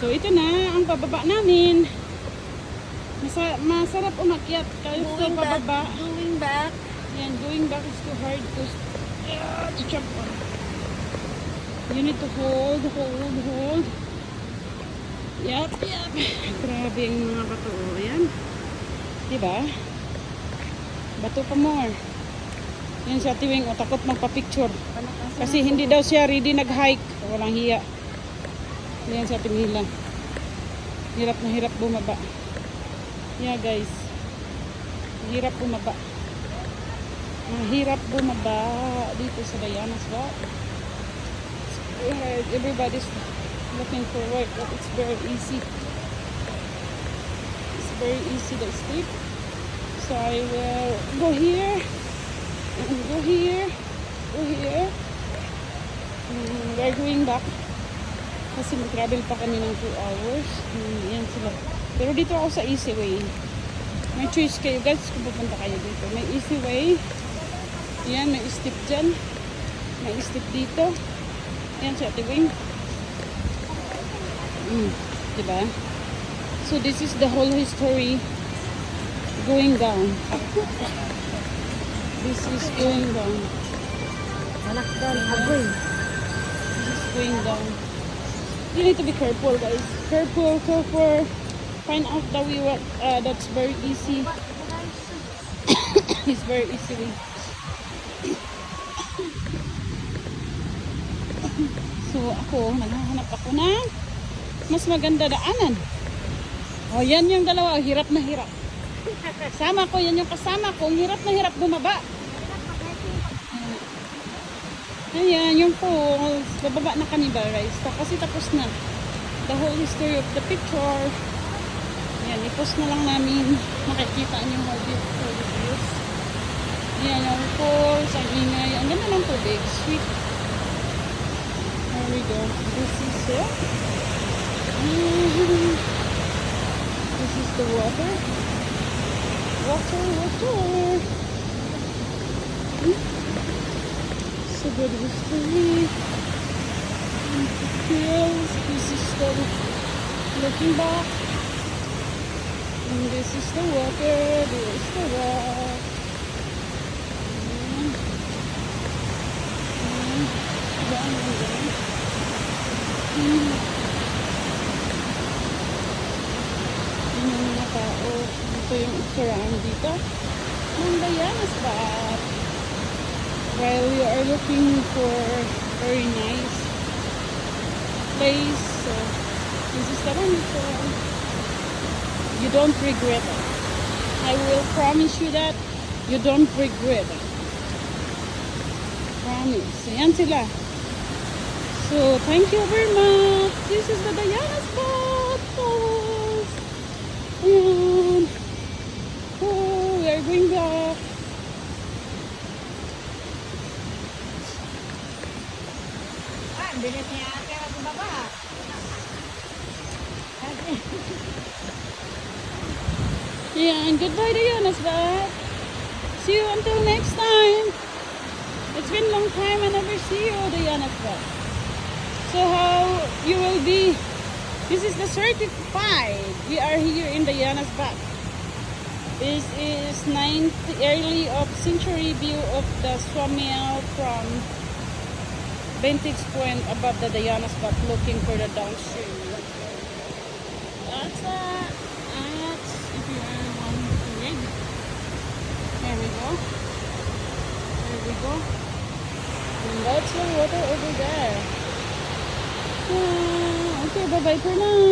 So ito na ang pababa namin. Masarap umakyat kahit sa pababa. Going back. Yan, going back is too hard to jump on. You need to hold. Yep. Grabe yung mga bato. Yan. Diba? Bato pa more. Yan si Ate Wing, takot magpa-picture. Kasi hindi daw siya ready nag-hike. Walang hiya. Yan si Ate Mila. Hirap na hirap bumaba. Yeah guys. Hirap bumaba. Mahirap bumaba dito sa Dayanas Rock. Everybody's looking for work, but it's very easy. It's very easy to sleep. So I will go here and go here. We're going back kasi mag-travel pa kami ng 2 hours. Yan sila. Pero dito ako sa easy way. May choice kayo guys kung pupunta kayo dito. May easy way. Yan, may step dyan. May step dito. Yan si Ate Wing. Diba? So this is the whole history going down. This is going down. This is going down. You need to be careful guys. Careful. Find out the way that's very easy. It's very easy. So ako, naghahanap ako ng mas maganda daanan. O yan yung dalawa, hirap na hirap. Sama ko, yan yung kasama ko, hirap na hirap bumaba. Ayan, yung falls, bababa na kami ba guys? Kasi tapos na the whole history of the picture. Ayan, i-post na lang namin. Makikita niyo whole views. Ayan, yung falls, ang ingay. Ang ganda ng tubig, sweet. There we go. This is it. This is the water. So good history. Hills. This is the looking back. And this is the water. This is the rock. Yung mga tao. Ito yung surround dito. Ng Dayanas Rock. While we are looking for very nice place, so this is the one. So you don't regret it. I will promise you that you don't regret it. Promise. Ayan sila. So thank you very much. This is the Dayanas Rock Falls. Ayan. Oh, we are going back. Bilis niya kaya bumaba. Yeah, and goodbye Dayanas Rock. See you until next time. It's been a long time I never see you, Dayanas Rock. So how you will be? This is the certified. We are here in Dayanas Rock. This is 9th early of century view of the sawmill from vantage point above the Dayanas Rock, looking for the downstream. That's if you want to read. There we go. And that's the water over there. Okay, bye-bye for now.